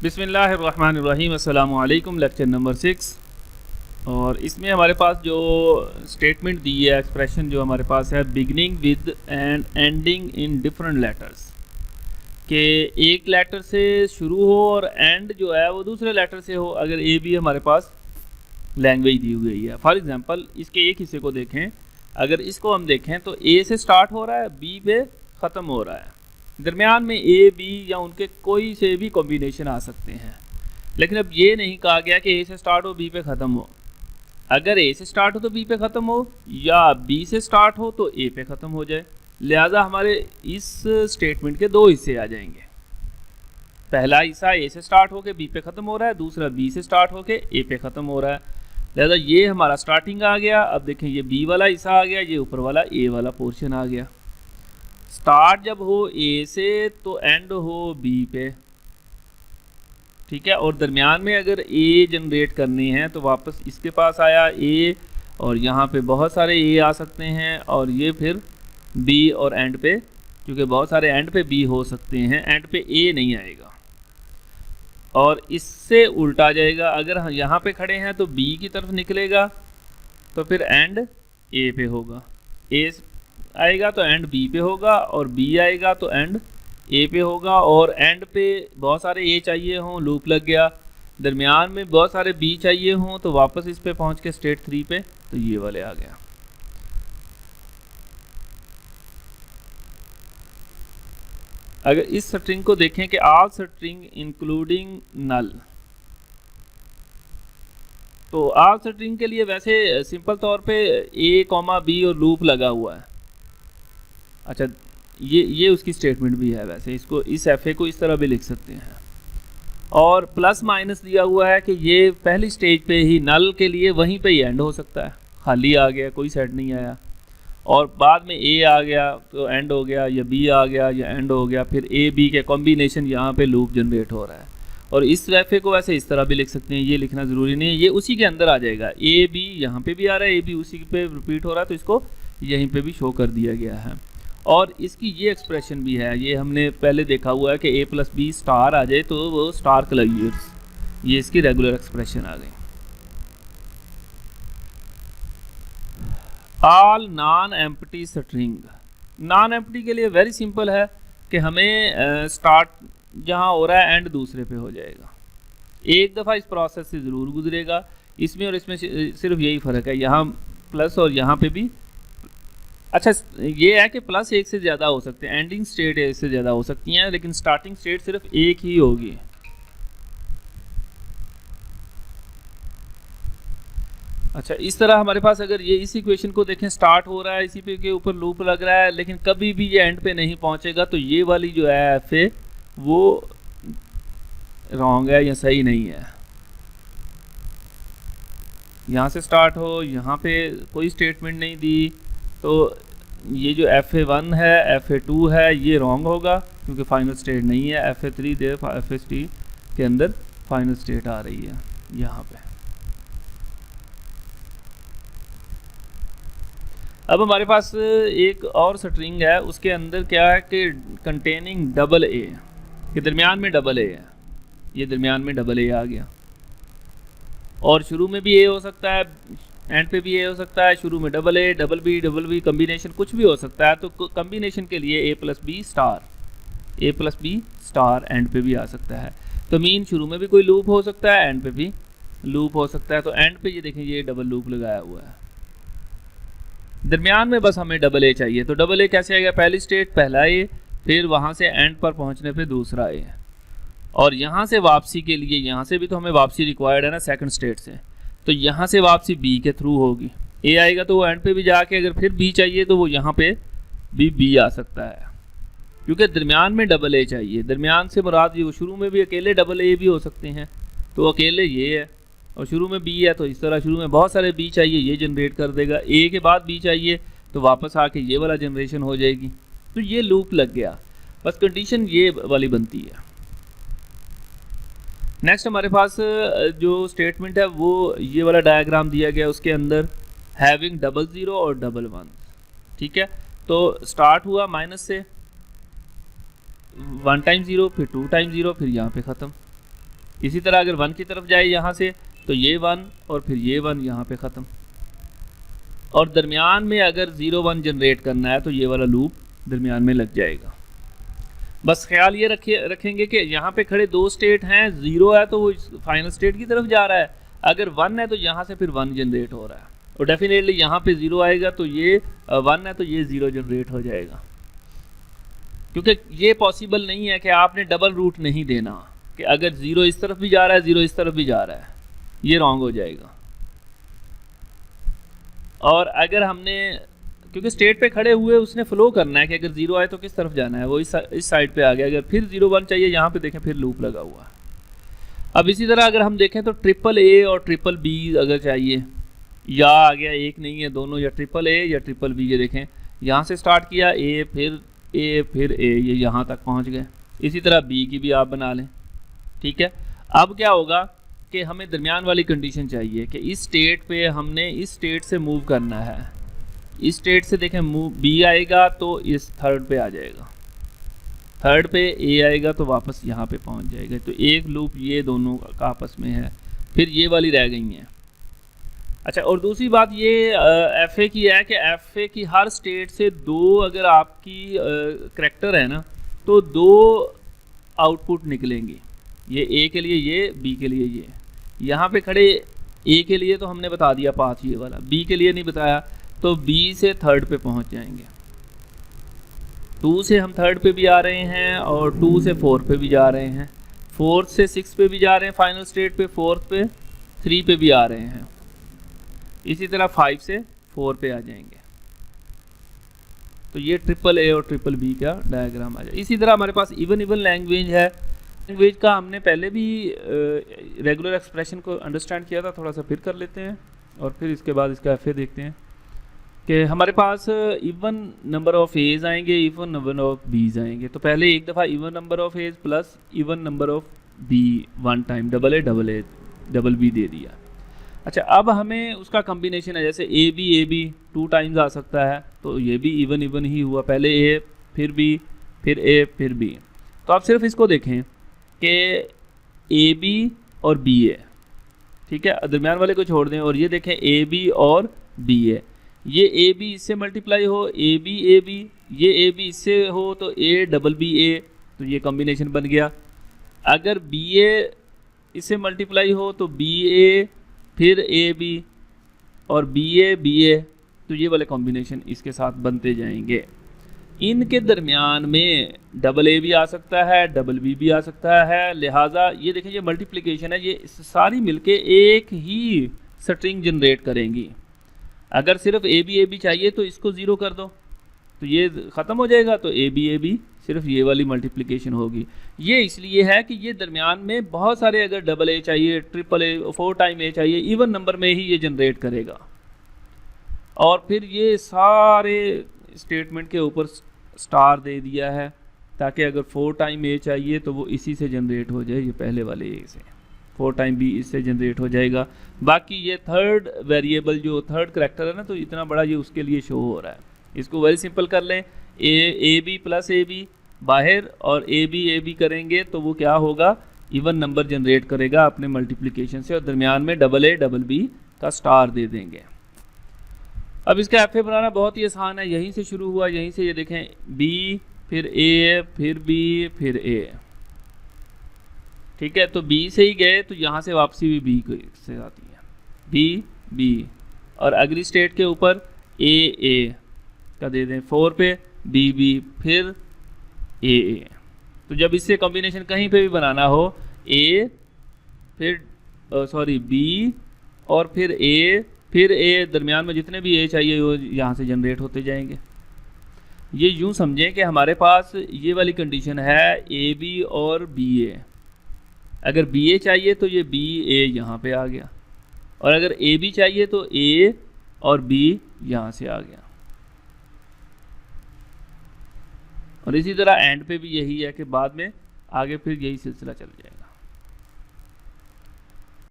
बिस्मिल्लाहिर्रहमानिर्रहीम। अस्सलामु अलैकुम। Lecture number 6। और इसमें हमारे पास जो स्टेटमेंट दी है, एक्सप्रेशन जो हमारे पास है, beginning with and ending in different letters, कि एक लेटर से शुरू हो और एंड जो है वो दूसरे लेटर से हो, अगर ए बी हमारे पास लैंग्वेज दी हुई है। फॉर एग्जांपल इसके एक हिस्से को देखें, अगर इसको हम देखें तो ए से स्टार्ट हो रहा है, बी पे ख़त्म हो रहा है, दरमियान में ए बी या उनके कोई से भी कॉम्बिनेशन आ सकते हैं। लेकिन अब ये नहीं कहा गया कि ए से स्टार्ट हो बी पे ख़त्म हो। अगर ए से स्टार्ट हो तो बी पे ख़त्म हो, या बी से स्टार्ट हो तो ए पे ख़त्म हो जाए। लिहाजा हमारे इस स्टेटमेंट के दो हिस्से आ जाएंगे। पहला हिस्सा ए से स्टार्ट होकर बी पे ख़त्म हो रहा है, दूसरा बी से स्टार्ट होकर ए पे ख़त्म हो रहा है। लिहाजा ये हमारा स्टार्टिंग आ गया। अब देखें ये बी वाला हिस्सा आ गया, ये ऊपर वाला ए वाला पोर्शन आ गया। स्टार्ट जब हो ए से तो एंड हो बी पे, ठीक है। और दरमियान में अगर ए जनरेट करनी है तो वापस इसके पास आया ए, और यहाँ पे बहुत सारे ए आ सकते हैं, और ये फिर बी और एंड पे, क्योंकि बहुत सारे एंड पे बी हो सकते हैं, एंड पे ए नहीं आएगा। और इससे उल्टा जाएगा, अगर हम यहाँ पे खड़े हैं तो बी की तरफ निकलेगा तो फिर एंड ए पे होगा, ए आएगा तो एंड बी पे होगा, और बी आएगा तो एंड ए पे होगा। और एंड पे बहुत सारे ए चाहिए हों, लूप लग गया। दरमियान में बहुत सारे बी चाहिए हों तो वापस इस पे पहुंच के स्टेट 3 पे तो ये वाले आ गया। अगर इस स्ट्रिंग को देखें कि ऑल स्ट्रिंग इंक्लूडिंग नल, तो ऑल स्ट्रिंग के लिए वैसे सिंपल तौर पे ए कॉमा बी और लूप लगा हुआ है। अच्छा, ये उसकी स्टेटमेंट भी है। वैसे इसको, इस एफ ए को इस तरह भी लिख सकते हैं। और प्लस माइनस दिया हुआ है कि ये पहली स्टेज पे ही नल के लिए वहीं पे ही एंड हो सकता है, खाली आ गया, कोई सेट नहीं आया, और बाद में ए आ गया तो एंड हो गया, या बी आ गया या एंड हो गया, फिर ए बी के कॉम्बिनेशन यहाँ पे लूप जनरेट हो रहा है। और इस एफ ए को वैसे इस तरह भी लिख सकते हैं, ये लिखना ज़रूरी नहीं है, ये उसी के अंदर आ जाएगा। ए बी यहाँ पे भी आ रहा है, ए बी उसी पे रिपीट हो रहा है, तो इसको यहीं पे भी शो कर दिया गया है। और इसकी ये एक्सप्रेशन भी है, ये हमने पहले देखा हुआ है कि ए प्लस बी स्टार आ जाए तो वो स्टार क्लर्स, ये इसकी रेगुलर एक्सप्रेशन आ गई। All non empty string, non empty के लिए वेरी सिंपल है कि हमें स्टार्ट जहाँ हो रहा है एंड दूसरे पे हो जाएगा। एक दफ़ा इस प्रोसेस से ज़रूर गुजरेगा, इसमें और इसमें सिर्फ यही फ़र्क है, यहाँ प्लस और यहाँ पे भी। अच्छा, ये है कि प्लस एक से ज़्यादा हो सकते हैं, एंडिंग स्टेट एक से ज़्यादा हो सकती हैं, लेकिन स्टार्टिंग स्टेट सिर्फ एक ही होगी। अच्छा, इस तरह हमारे पास अगर ये इस इक्वेशन को देखें, स्टार्ट हो रहा है, इसी पे के ऊपर लूप लग रहा है, लेकिन कभी भी ये एंड पे नहीं पहुंचेगा, तो ये वाली जो है एफ ए वो रॉन्ग है या सही नहीं है। यहाँ से स्टार्ट हो, यहाँ पे कोई स्टेटमेंट नहीं दी, तो ये जो एफ ए 1 है, एफ ए 2 है, ये रॉन्ग होगा, क्योंकि फाइनल स्टेट नहीं है। F A 3 they, F A T के अंदर फाइनल स्टेट आ रही है यहाँ पे। अब हमारे पास एक और स्ट्रिंग है, उसके अंदर क्या है कि कंटेनिंग डबल ए, के दरमियान में डबल ए है, ये दरमियान में डबल ए आ गया। और शुरू में भी ए हो सकता है, एंड पे भी ए हो सकता है, शुरू में double A, double B combination कुछ भी हो सकता है। तो कम्बिनेशन के लिए A plus B star end पे भी आ सकता है। तो मीन शुरू में भी कोई लूप हो सकता है, एंड पे भी लूप हो सकता है। तो एंड पे ये देखें, ये डबल लूप लगाया हुआ है। दरमियान में बस हमें डबल ए चाहिए, तो डबल ए कैसे आएगा? पहली स्टेट पहला ए, फिर वहाँ से एंड पर पहुँचने पे दूसरा ए, और यहाँ से वापसी के लिए, यहाँ से भी तो हमें वापसी रिक्वायर्ड है ना सेकंड स्टेट से, तो यहाँ से वापसी बी के थ्रू होगी। ए आएगा तो वो एंड पे भी जाके, अगर फिर बी चाहिए तो वो यहाँ पे भी बी आ सकता है, क्योंकि दरमियान में डबल ए चाहिए। दरमियान से मुराद ये, वो शुरू में भी अकेले डबल ए भी हो सकते हैं, तो अकेले ये है, और शुरू में बी है तो इस तरह शुरू में बहुत सारे बी चाहिए, ये जनरेट कर देगा। ए के बाद बी चाहिए तो वापस आके ये वाला जनरेशन हो जाएगी। तो ये लूप लग गया, बस कंडीशन ये वाली बनती है। नेक्स्ट हमारे पास जो स्टेटमेंट है वो ये वाला डायग्राम दिया गया, उसके अंदर हैविंग डबल ज़ीरो और डबल वन, ठीक है। तो स्टार्ट हुआ माइनस से, 1 टाइम 0, फिर 2 टाइम 0, फिर यहाँ पे ख़त्म। इसी तरह अगर 1 की तरफ जाए यहाँ से तो ये 1 और फिर ये 1 यहाँ पे ख़त्म। और दरमियान में अगर 0 1 जनरेट करना है तो ये वाला लूप दरमियान में लग जाएगा। बस ख्याल ये रखेंगे कि यहाँ पे खड़े 2 स्टेट हैं, 0 है तो वो फाइनल स्टेट की तरफ जा रहा है, अगर 1 है तो यहाँ से फिर 1 जनरेट हो रहा है, और डेफिनेटली यहाँ पे 0 आएगा तो ये 1 है तो ये 0 जनरेट हो जाएगा। क्योंकि ये पॉसिबल नहीं है कि आपने डबल रूट नहीं देना कि अगर 0 इस तरफ भी जा रहा है 0 इस तरफ भी जा रहा है, ये रॉन्ग हो जाएगा। और अगर हमने, क्योंकि स्टेट पे खड़े हुए उसने फ्लो करना है कि अगर 0 आए तो किस तरफ जाना है, वो इस साइड पे आ गया, अगर फिर 0 1 चाहिए यहाँ पे देखें फिर लूप लगा हुआ है। अब इसी तरह अगर हम देखें तो ट्रिपल ए और ट्रिपल बी अगर चाहिए, या आ गया एक नहीं है दोनों, या ट्रिपल ए या ट्रिपल बी, ये देखें यहाँ से स्टार्ट किया ए फिर ए, ये यहाँ तक पहुँच गए। इसी तरह बी की भी आप बना लें, ठीक है। अब क्या होगा कि हमें दरमियान वाली कंडीशन चाहिए कि इस स्टेट पे हमने इस स्टेट से मूव करना है, इस स्टेट से देखें मूव बी आएगा तो इस थर्ड पे आ जाएगा, थर्ड पे ए आएगा तो वापस यहाँ पे पहुँच जाएगा। तो एक लूप ये दोनों का आपस में है, फिर ये वाली रह गई हैं। अच्छा, और दूसरी बात ये एफ ए की है कि एफ ए की हर स्टेट से 2 अगर आपकी करैक्टर है ना तो 2 आउटपुट निकलेंगी, ये ए के लिए ये, बी के लिए ये। यहाँ पे खड़े ए के लिए तो हमने बता दिया पाथ ये वाला, बी के लिए नहीं बताया, तो बी से थर्ड पे पहुँच जाएंगे। 2 से हम थर्ड पे भी आ रहे हैं और 2 से 4 पे भी जा रहे हैं, 4 से 6 पे भी जा रहे हैं फाइनल स्टेट पे, 4 पे 3 पे भी आ रहे हैं, इसी तरह 5 से 4 पे आ जाएंगे। तो ये ट्रिपल ए और ट्रिपल बी का डायग्राम आ जाए। इसी तरह हमारे पास इवन लैंग्वेज है। लैंग्वेज का हमने पहले भी रेगुलर एक्सप्रेशन को अंडरस्टैंड किया था, थोड़ा सा फिर कर लेते हैं और फिर इसके बाद इसका एफ ए देखते हैं कि हमारे पास इवन नंबर ऑफ एज आएंगे, इवन नंबर ऑफ बीज आएंगे। तो पहले एक दफ़ा even number of A's plus even number of B 1 time, double A double B दे दिया। अच्छा, अब हमें उसका कम्बिनेशन है, जैसे ए बी 2 टाइम्स आ सकता है, तो ये भी इवन ही हुआ, पहले ए फिर बी फिर ए फिर बी। तो आप सिर्फ इसको देखें कि ए बी और बी ए, ठीक है, दरमियान वाले को छोड़ दें, और ये देखें ए बी और बी ए, ये ए बी इससे मल्टीप्लाई हो, ए बी ये ए बी इससे हो तो ए डबल बी ए, तो ये कॉम्बिनेशन बन गया। अगर बी ए इससे मल्टीप्लाई हो तो बी ए फिर ए बी और बी ए, तो ये वाले कॉम्बिनेशन इसके साथ बनते जाएंगे। इनके दरमियान में डबल ए भी आ सकता है, डबल बी भी आ सकता है, लिहाजा ये देखें ये मल्टीप्लिकेशन है, ये सारी मिलके एक ही स्ट्रिंग जनरेट करेंगी। अगर सिर्फ ए बी चाहिए तो इसको 0 कर दो तो ये ख़त्म हो जाएगा, तो ए बी सिर्फ ये वाली मल्टीप्लिकेशन होगी। ये इसलिए है कि ये दरमियान में बहुत सारे, अगर डबल ए चाहिए, ट्रिपल ए, 4 टाइम ए चाहिए, इवन नंबर में ही ये जनरेट करेगा। और फिर ये सारे स्टेटमेंट के ऊपर स्टार दे दिया है ताकि अगर 4 टाइम ए चाहिए तो वो इसी से जनरेट हो जाए, ये पहले वाले ए से, 4 टाइम बी इससे जनरेट हो जाएगा। बाकी ये थर्ड वेरिएबल जो थर्ड करैक्टर है ना, तो इतना बड़ा ये उसके लिए शो हो रहा है। इसको वेरी सिंपल कर लें, A B plus A B बाहर और ए बी करेंगे तो वो क्या होगा, इवन नंबर जनरेट करेगा अपने मल्टीप्लिकेशन से, और दरमियान में डबल ए डबल बी का स्टार दे देंगे। अब इसका एफ ए बनाना बहुत ही आसान है, यहीं से शुरू हुआ, यहीं से ये देखें बी फिर ए फिर बी फिर ए, ठीक है। तो बी से ही गए तो यहाँ से वापसी भी बी से आती है, बी और अगली स्टेट के ऊपर ए का दे दें 4 पे, बी फिर ए। तो जब इससे कॉम्बिनेशन कहीं पे भी बनाना हो, ए फिर बी और फिर ए दरमियान में जितने भी ए चाहिए वो यहाँ से जनरेट होते जाएंगे। ये यूँ समझें कि हमारे पास ये वाली कंडीशन है ए बी और बी ए, अगर बी ए चाहिए तो ये बी ए यहाँ पे आ गया, और अगर ए बी चाहिए तो ए और बी यहाँ से आ गया। और इसी तरह एंड पे भी यही है कि बाद में आगे फिर यही सिलसिला चल जाएगा।